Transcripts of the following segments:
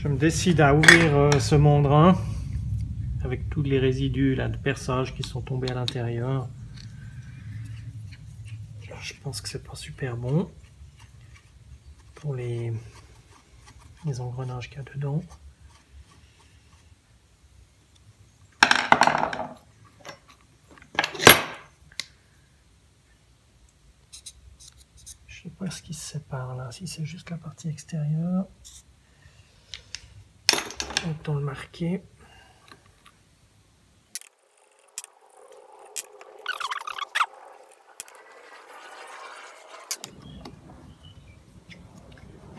Je me décide à ouvrir ce mandrin avec tous les résidus là, de perçage qui sont tombés à l'intérieur. Je pense que c'est pas super bon pour les engrenages qu'il y a dedans. Je sais pas ce qui se sépare là, si c'est juste la partie extérieure. Autant le marquer.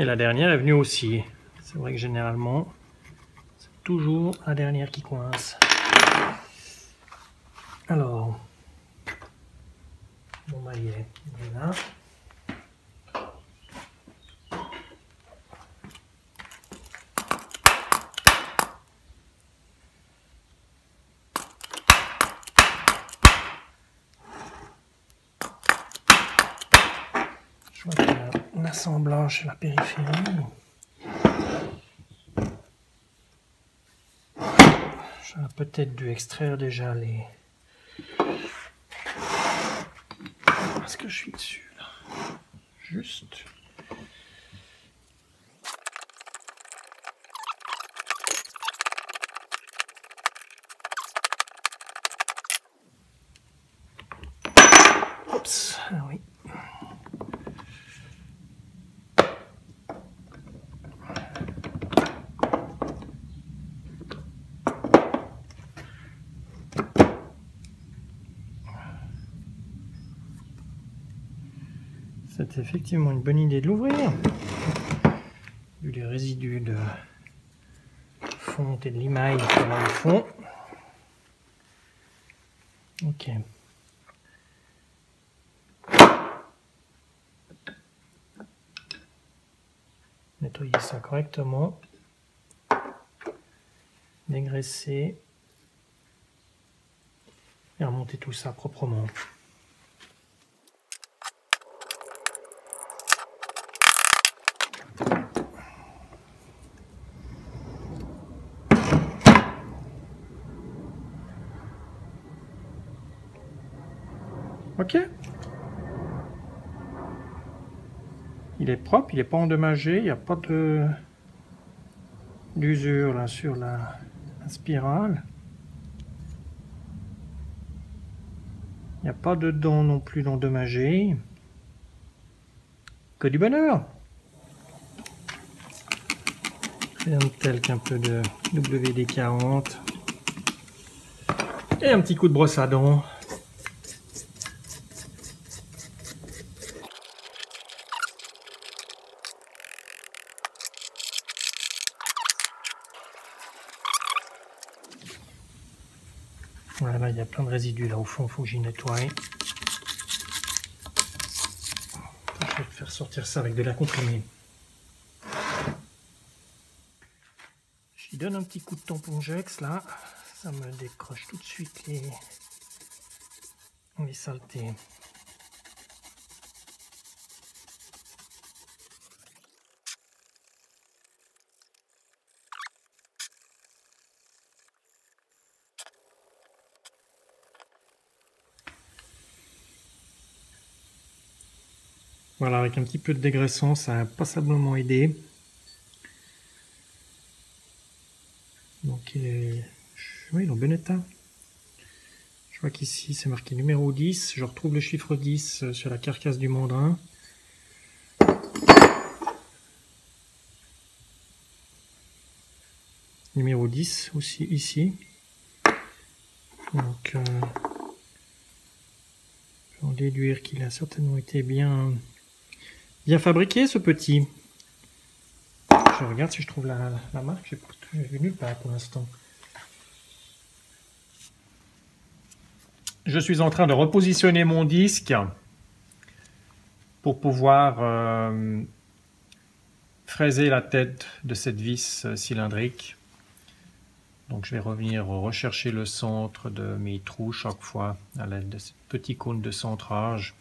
Et la dernière est venue aussi. C'est vrai que généralement, c'est toujours la dernière qui coince. Alors, mon maillet, il est là. Je vois qu'il y a un assemblage sur la périphérie. J'aurais peut-être dû extraire déjà les... Parce que je suis dessus là. Juste. Oups, ah oui. C'est effectivement une bonne idée de l'ouvrir, vu les résidus de fonte et de limaille qu'il y a dans le fond. Ok. Nettoyer ça correctement. Dégraisser. Et remonter tout ça proprement. Ok. Il est propre, il n'est pas endommagé, il n'y a pas d'usure là sur la spirale. Il n'y a pas de dents non plus d'endommagé. Que du bonheur. Rien de tel qu'un peu de WD-40. Et un petit coup de brosse à dents. Voilà, il y a plein de résidus là au fond, il faut que j'y nettoie. Je vais faire sortir ça avec de l'air comprimé. J'y donne un petit coup de tampon-jex là, ça me décroche tout de suite les saletés. Voilà, avec un petit peu de dégraissant, ça a passablement aidé. Donc oui, il est en bon état. Je vois qu'ici c'est marqué numéro 10. Je retrouve le chiffre 10 sur la carcasse du mandrin. Numéro 10 aussi ici. Donc, je vais en déduire qu'il a certainement été bien fabriqué ce petit. Je regarde si je trouve la marque. Je n'ai vu nulle part pour l'instant. Je suis en train de repositionner mon disque pour pouvoir fraiser la tête de cette vis cylindrique. Donc je vais revenir rechercher le centre de mes trous chaque fois à l'aide de ce petit cône de centrage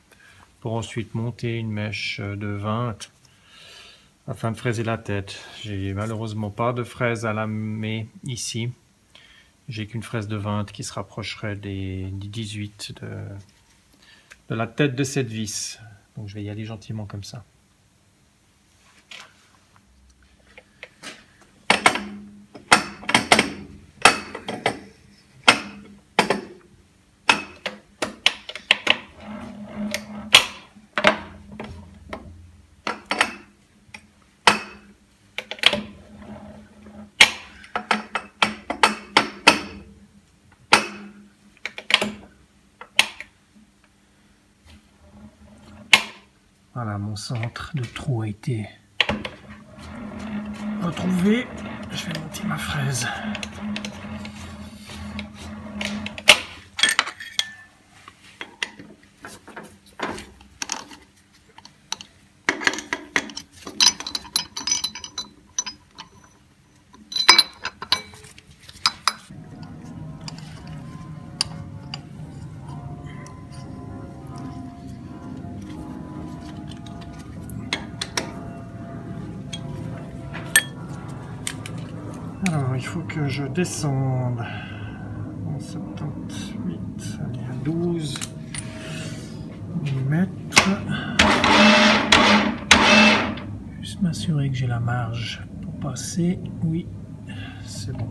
pour ensuite monter une mèche de 20 afin de fraiser la tête. J'ai malheureusement pas de fraise à lamer ici. J'ai qu'une fraise de 20 qui se rapprocherait des 18 de la tête de cette vis. Donc je vais y aller gentiment comme ça. Voilà, mon centre de trou a été retrouvé. Je vais monter ma fraise. Alors, il faut que je descende en 78, allez, à 12 mm. Juste m'assurer que j'ai la marge pour passer. Oui, c'est bon.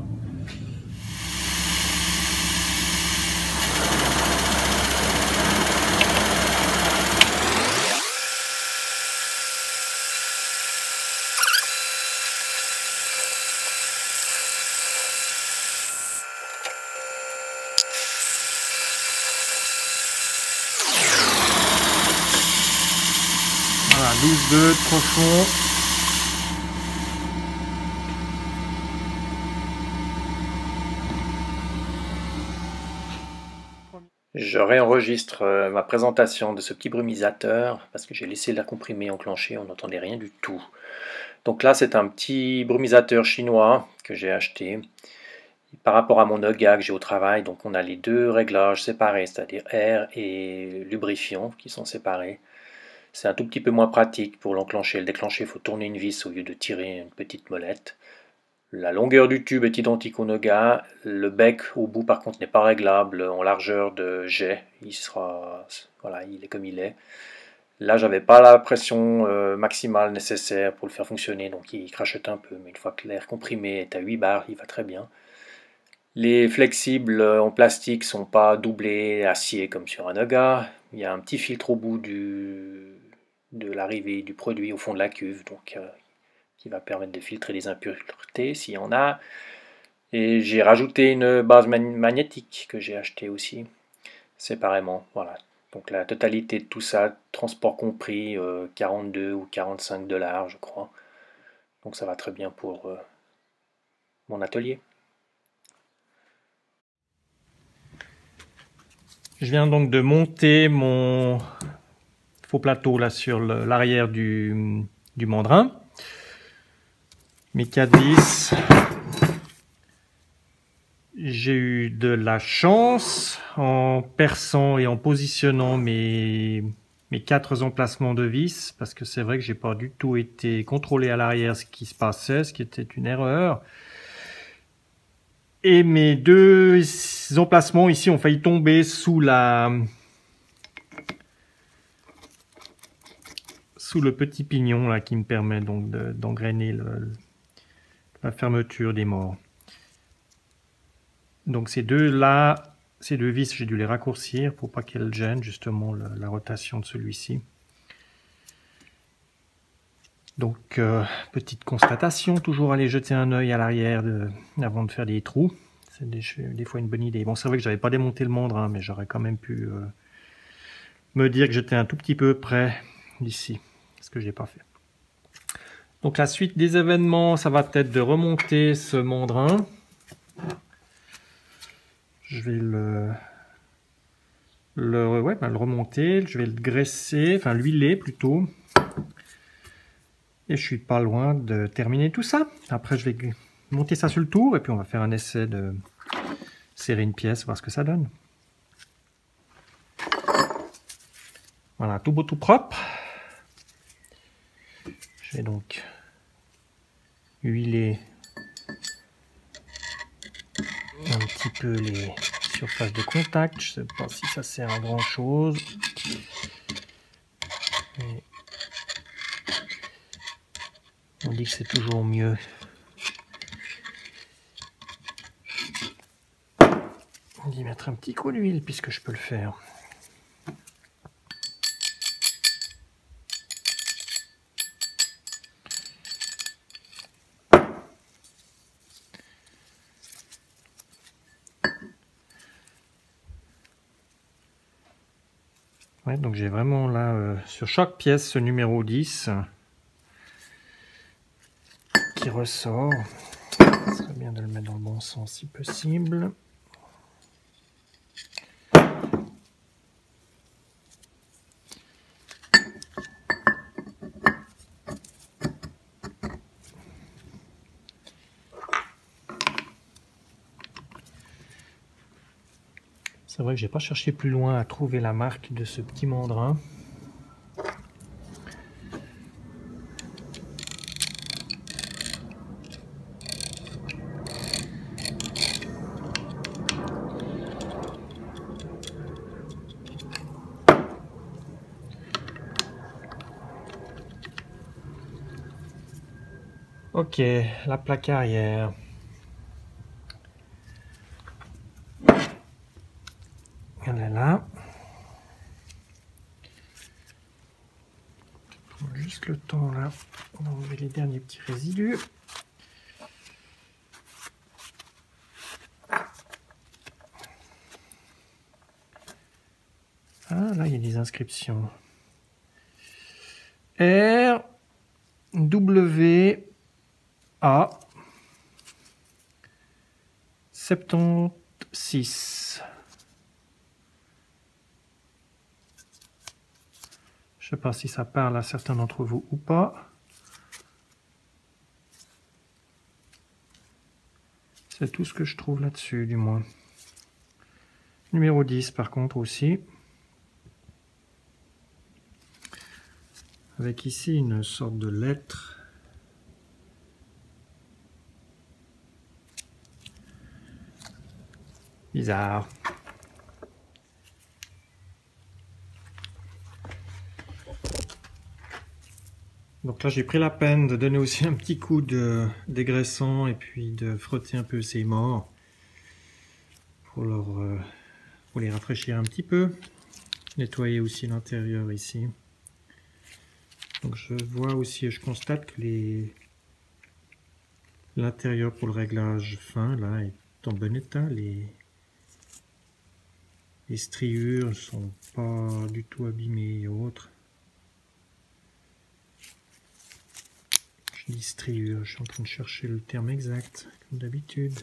Voilà, 12,2 de profond. Je réenregistre ma présentation de ce petit brumisateur parce que j'ai laissé l'air comprimé enclenché, on n'entendait rien du tout. Donc là, c'est un petit brumisateur chinois que j'ai acheté. Par rapport à mon Noga que j'ai au travail, donc on a les deux réglages séparés, c'est-à-dire air et lubrifiant qui sont séparés. C'est un tout petit peu moins pratique pour l'enclencher et le déclencher, il faut tourner une vis au lieu de tirer une petite molette. La longueur du tube est identique au Noga, le bec au bout par contre n'est pas réglable en largeur de jet, voilà, il est comme il est. Là j'avais pas la pression maximale nécessaire pour le faire fonctionner, donc il crachette un peu, mais une fois que l'air comprimé est à 8 bars, il va très bien. Les flexibles en plastique sont pas doublés acier comme sur un Noga. Il y a un petit filtre au bout de l'arrivée du produit au fond de la cuve, donc qui va permettre de filtrer les impuretés s'il y en a. Et j'ai rajouté une base magnétique que j'ai acheté aussi séparément. Voilà. Donc la totalité de tout ça, transport compris, 42 ou 45 $, je crois. Donc ça va très bien pour mon atelier. Je viens donc de monter mon faux plateau là sur l'arrière du mandrin. Mes 4 vis. J'ai eu de la chance en perçant et en positionnant mes 4 emplacements de vis, parce que c'est vrai que j'ai pas du tout été contrôlé à l'arrière ce qui se passait, ce qui était une erreur. Et mes 2 emplacements ici ont failli tomber sous le petit pignon là qui me permet donc d'engrainer la fermeture des morts. Donc ces deux vis, j'ai dû les raccourcir pour pas qu'elles gênent justement la rotation de celui-ci. Donc petite constatation, toujours aller jeter un œil à l'arrière avant de faire des trous. C'est des fois une bonne idée. Bon, c'est vrai que j'avais pas démonté le mandrin, mais j'aurais quand même pu me dire que j'étais un tout petit peu près d'ici, ce que j'ai pas fait. Donc la suite des événements, ça va être de remonter ce mandrin. Je vais le remonter, je vais le graisser, enfin l'huiler plutôt. Et je suis pas loin de terminer tout ça. Après je vais monter ça sur le tour et puis on va faire un essai de serrer une pièce, voir ce que ça donne. Voilà, tout beau tout propre. Je vais donc huiler un petit peu les surfaces de contact. Je ne sais pas si ça sert à grand chose. Mais on dit que c'est toujours mieux. D'y mettre un petit coup d'huile puisque je peux le faire. Ouais, donc j'ai vraiment là sur chaque pièce ce numéro 10 qui ressort. Ce serait bien de le mettre dans le bon sens si possible. C'est vrai que j'ai pas cherché plus loin à trouver la marque de ce petit mandrin. Ok, la plaque arrière. Elle est là. Juste le temps là d'enlever les derniers petits résidus. Ah là il y a des inscriptions. R W A 76. Je sais pas si ça parle à certains d'entre vous ou pas. C'est tout ce que je trouve là-dessus, du moins. Numéro 10, par contre, aussi. Avec ici une sorte de lettre. Bizarre. Donc là, j'ai pris la peine de donner aussi un petit coup de dégraissant et puis de frotter un peu ces morts pour les rafraîchir un petit peu. Nettoyer aussi l'intérieur ici. Donc je vois aussi et je constate que l'intérieur pour le réglage fin là est en bon état. Les striures ne sont pas du tout abîmées et autres. Je dis striures, je suis en train de chercher le terme exact, comme d'habitude.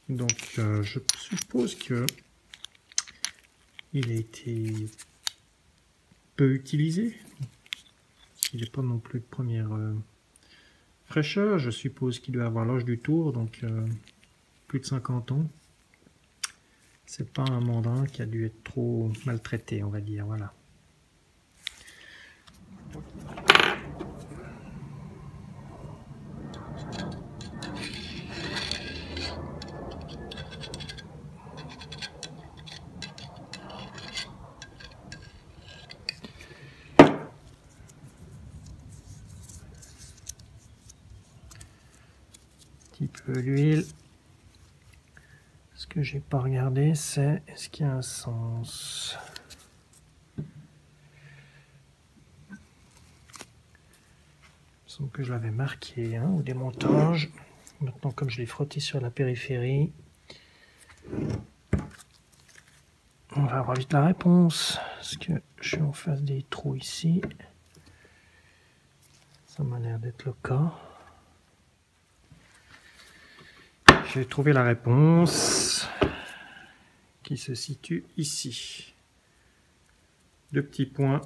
Donc je suppose que il a été peu utilisé. Il n'est pas non plus de première fraîcheur. Je suppose qu'il doit avoir l'âge du tour, donc plus de 50 ans. C'est pas un mandrin qui a dû être trop maltraité, on va dire. Voilà. Un petit peu d'huile. Ce que j'ai pas regardé, c'est est-ce qu'il y a un sens. Il me semble que je l'avais marqué au démontage. Maintenant, comme je l'ai frotté sur la périphérie, on va avoir vite la réponse. Est-ce que je suis en face des trous ici? Ça m'a l'air d'être le cas. J'ai trouvé la réponse qui se situe ici. Deux petits points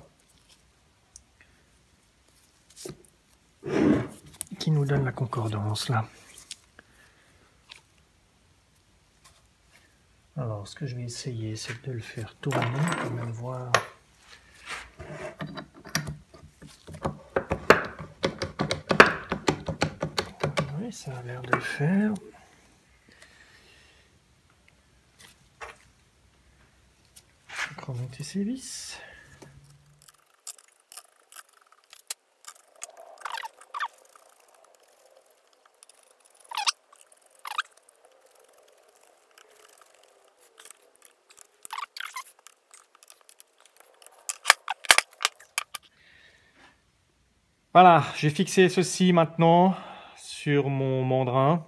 qui nous donnent la concordance là. Alors ce que je vais essayer, c'est de le faire tourner, quand même voir Oui, ça a l'air de le faire. Je vais remonter ces vis. Voilà, j'ai fixé ceci maintenant sur mon mandrin.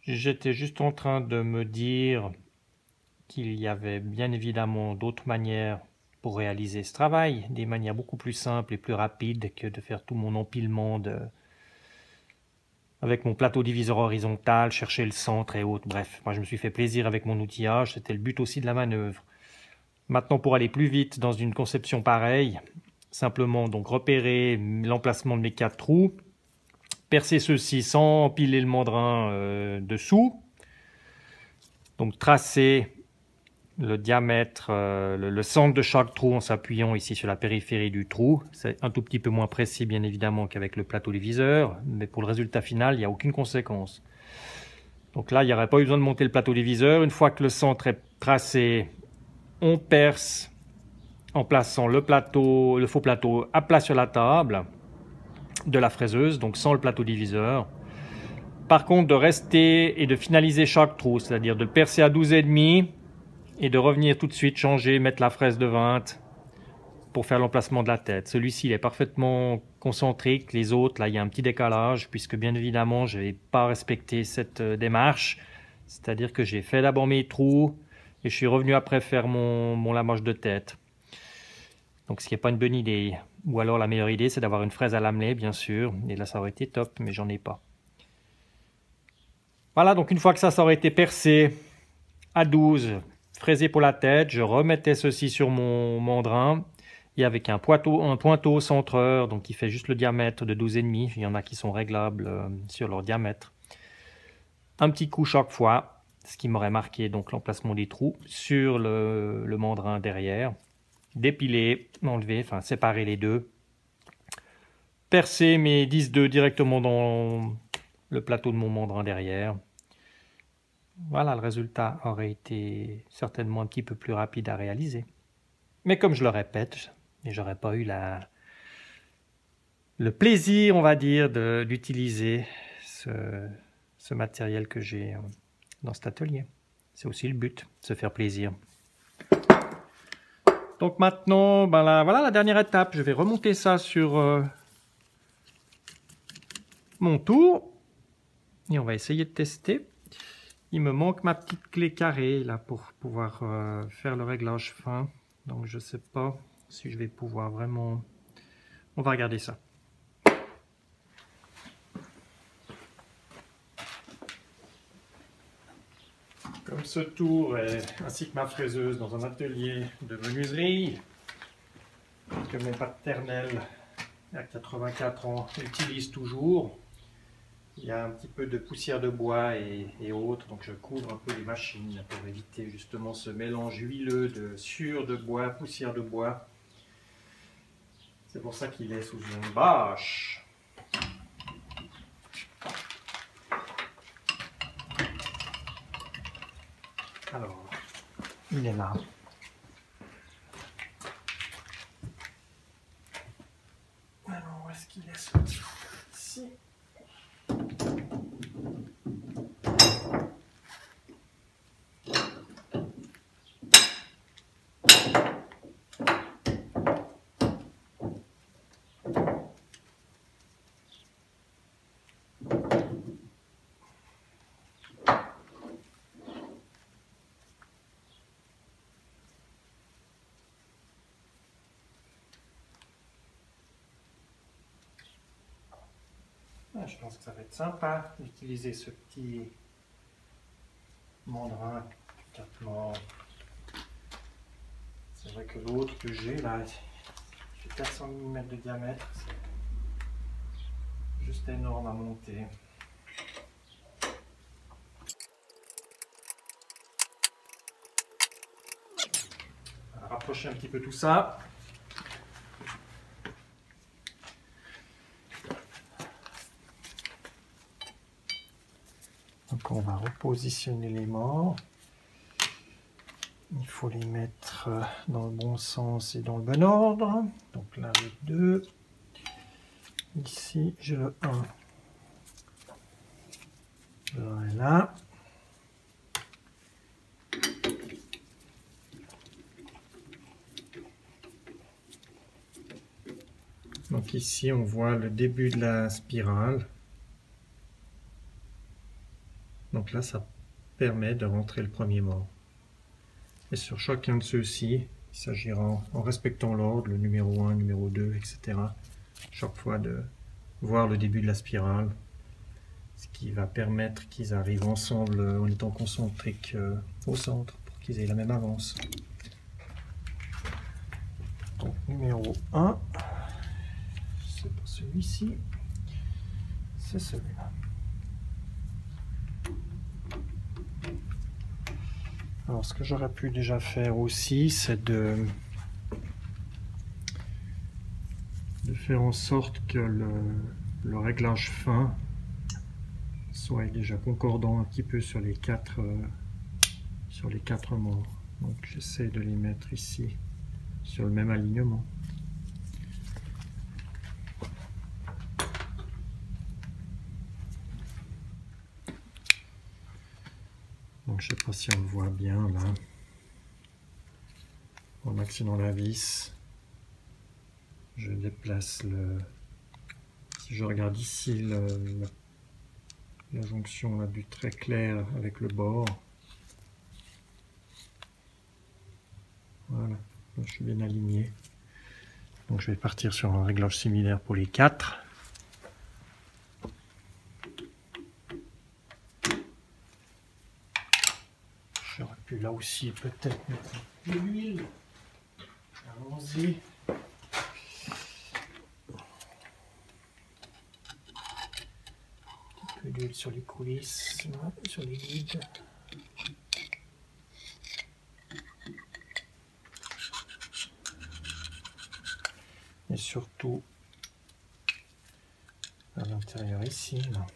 J'étais juste en train de me dire qu'il y avait bien évidemment d'autres manières pour réaliser ce travail, des manières beaucoup plus simples et plus rapides que de faire tout mon empilement avec mon plateau diviseur horizontal, chercher le centre et autres. Bref, moi je me suis fait plaisir avec mon outillage, c'était le but aussi de la manœuvre. Maintenant, pour aller plus vite dans une conception pareille, simplement donc repérer l'emplacement de mes 4 trous, percer ceux-ci sans empiler le mandrin dessous, donc tracer le diamètre, le centre de chaque trou en s'appuyant ici sur la périphérie du trou. C'est un tout petit peu moins précis bien évidemment qu'avec le plateau diviseur, mais pour le résultat final, il n'y a aucune conséquence. Donc là, il n'y aurait pas eu besoin de monter le plateau diviseur. Une fois que le centre est tracé, on perce en plaçant le faux plateau à plat sur la table de la fraiseuse, donc sans le plateau diviseur. Par contre, de rester et de finaliser chaque trou, c'est-à-dire de le percer à 12,5 et de revenir tout de suite changer, mettre la fraise de 20 pour faire l'emplacement de la tête. Celui-ci, il est parfaitement concentrique. Les autres, là, il y a un petit décalage puisque bien évidemment, je n'ai pas respecté cette démarche. C'est-à-dire que j'ai fait d'abord mes trous et je suis revenu après faire mon lamage de tête. Donc, ce qui n'est pas une bonne idée. Ou alors, la meilleure idée, c'est d'avoir une fraise à lamelée, bien sûr. Et là, ça aurait été top, mais j'en ai pas. Voilà, donc une fois que ça aurait été percé à 12, fraisé pour la tête, je remettais ceci sur mon mandrin. Et avec un pointeau centreur, donc qui fait juste le diamètre de 12,5. Il y en a qui sont réglables sur leur diamètre. Un petit coup chaque fois, ce qui m'aurait marqué donc l'emplacement des trous sur le mandrin derrière. Dépiler, enlever, enfin séparer les deux. Percer mes 10-2 directement dans le plateau de mon mandrin derrière. Voilà, le résultat aurait été certainement un petit peu plus rapide à réaliser. Mais comme je le répète, j'aurais pas eu le plaisir, on va dire, d'utiliser ce matériel que j'ai dans cet atelier. C'est aussi le but, se faire plaisir. Donc maintenant, ben là, voilà la dernière étape. Je vais remonter ça sur mon tour. Et on va essayer de tester. Il me manque ma petite clé carrée là pour pouvoir faire le réglage fin. Donc je ne sais pas si je vais pouvoir vraiment... On va regarder ça. Comme ce tour est, ainsi que ma fraiseuse dans un atelier de menuiserie que mes paternels à 84 ans utilisent toujours, il y a un petit peu de poussière de bois et autres, donc je couvre un peu les machines pour éviter justement ce mélange huileux de sciure de bois, poussière de bois. C'est pour ça qu'il est sous une bâche. Alors, il est là. Alors, où est-ce qu'il est sorti? Ici. Je pense que ça va être sympa d'utiliser ce petit mandrin 4 morts. C'est vrai que l'autre que j'ai là, il fait 400 mm de diamètre, c'est juste énorme à monter. On va rapprocher un petit peu tout ça. Donc on va repositionner les morts. Il faut les mettre dans le bon sens et dans le bon ordre. Donc là le 2. Ici j'ai le 1. Voilà. Donc ici on voit le début de la spirale. Donc là ça permet de rentrer le premier mort. Et sur chacun de ceux-ci, il s'agira en respectant l'ordre, le numéro 1, numéro 2, etc. Chaque fois de voir le début de la spirale. Ce qui va permettre qu'ils arrivent ensemble en étant concentriques au centre pour qu'ils aient la même avance. Donc numéro 1, c'est pas celui-ci, c'est celui-là. Alors ce que j'aurais pu déjà faire aussi, c'est de faire en sorte que le réglage fin soit déjà concordant un petit peu sur les quatre morts. Donc j'essaie de les mettre ici sur le même alignement. Donc je ne sais pas si on le voit bien là. En actionnant la vis, je déplace le... Si je regarde ici la jonction là, du trait clair avec le bord. Voilà, là, je suis bien aligné. Donc je vais partir sur un réglage similaire pour les 4. J'aurais pu là aussi peut-être mettre un peu d'huile. Allons-y. Un peu d'huile sur les coulisses, sur les guides. Et surtout à l'intérieur ici. Là.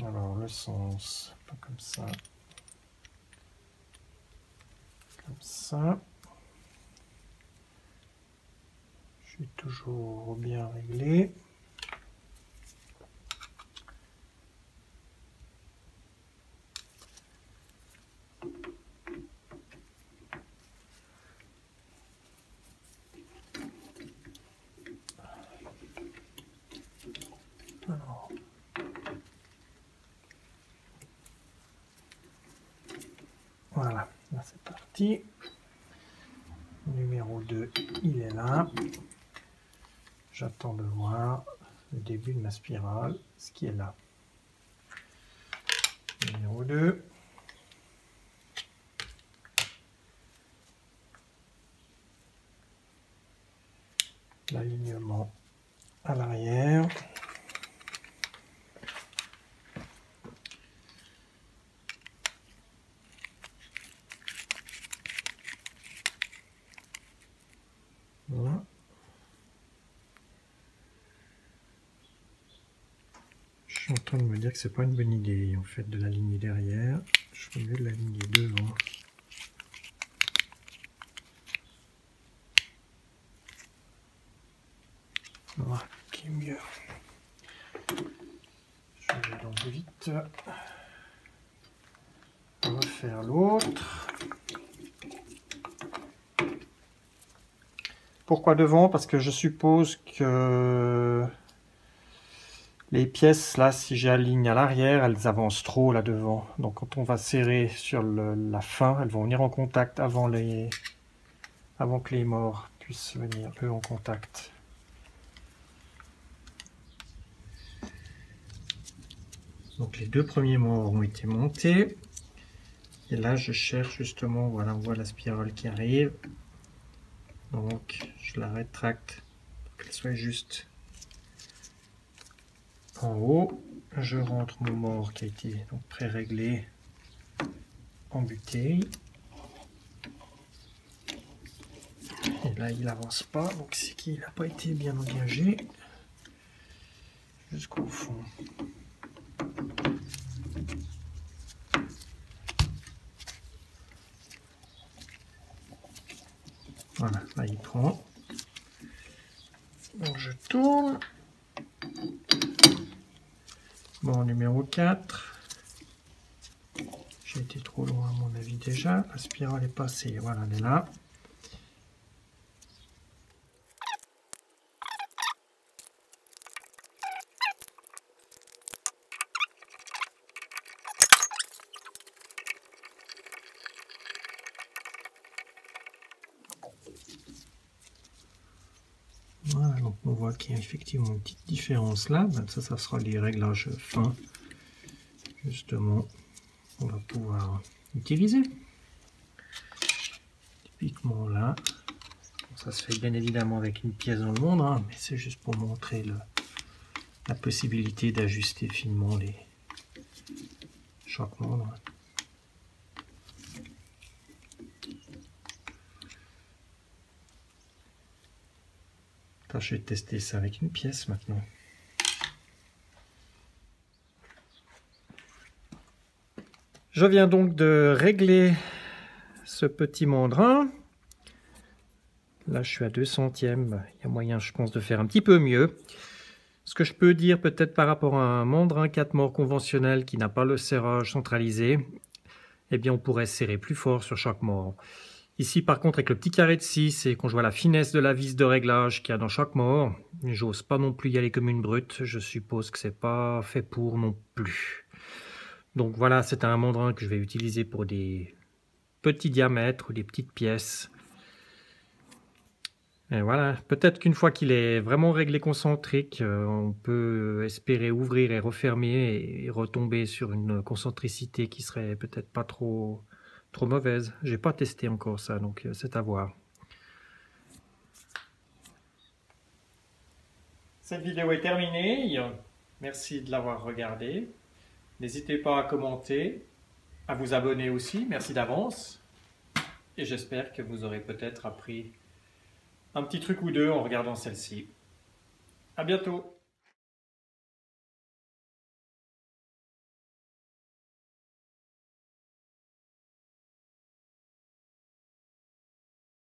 Alors le sens, pas comme ça. Comme ça. Je suis toujours bien réglé. Alors, voilà, là c'est parti. Numéro 2, il est là. J'attends de voir le début de ma spirale, ce qui est là. Numéro 2. L'alignement à l'arrière. Voilà. Je suis en train de me dire que c'est pas une bonne idée en fait de l'aligner derrière. Je ferais mieux de l'aligner devant. Voilà, qui est mieux. Je vais donc vite refaire l'autre. Pourquoi devant? Parce que je suppose que les pièces, là, si j'aligne à l'arrière, elles avancent trop là devant. Donc quand on va serrer sur la fin, elles vont venir en contact avant que les morts puissent venir eux en contact. Donc les 2 premiers morts ont été montés. Et là je cherche justement, voilà, on voit la spirale qui arrive. Donc je la rétracte pour qu'elle soit juste en haut. Je rentre mon mort qui a été donc pré-réglé en bouteille. Et là, il avance pas, donc c'est qu'il n'a pas été bien engagé jusqu'au fond. Voilà, là il prend. Donc je tourne. Bon, numéro 4. J'ai été trop loin à mon avis déjà. La spirale est passée. Voilà, elle est là. Voilà, donc on voit qu'il y a effectivement une petite différence là. Ben, ça sera les réglages fins. Justement, on va pouvoir utiliser. Typiquement là. Ça se fait bien évidemment avec une pièce dans le monde, hein, mais c'est juste pour montrer la possibilité d'ajuster finement les chaque membre. Je vais tester ça avec une pièce maintenant. Je viens donc de régler ce petit mandrin. Là, je suis à 2 centièmes. Il y a moyen, je pense, de faire un petit peu mieux. Ce que je peux dire peut-être par rapport à un mandrin 4 morts conventionnel qui n'a pas le serrage centralisé, eh bien, on pourrait serrer plus fort sur chaque mort. Ici, par contre, avec le petit carré de 6 et qu'on voit la finesse de la vis de réglage qu'il y a dans chaque mort, j'ose pas non plus y aller comme une brute. Je suppose que c'est pas fait pour non plus. Donc voilà, c'est un mandrin que je vais utiliser pour des petits diamètres ou des petites pièces. Et voilà, peut-être qu'une fois qu'il est vraiment réglé concentrique, on peut espérer ouvrir et refermer et retomber sur une concentricité qui serait peut-être pas trop mauvaise. J'ai pas testé encore ça, donc c'est à voir. Cette vidéo est terminée. Merci de l'avoir regardée. N'hésitez pas à commenter, à vous abonner aussi. Merci d'avance. Et j'espère que vous aurez peut-être appris un petit truc ou deux en regardant celle-ci. À bientôt!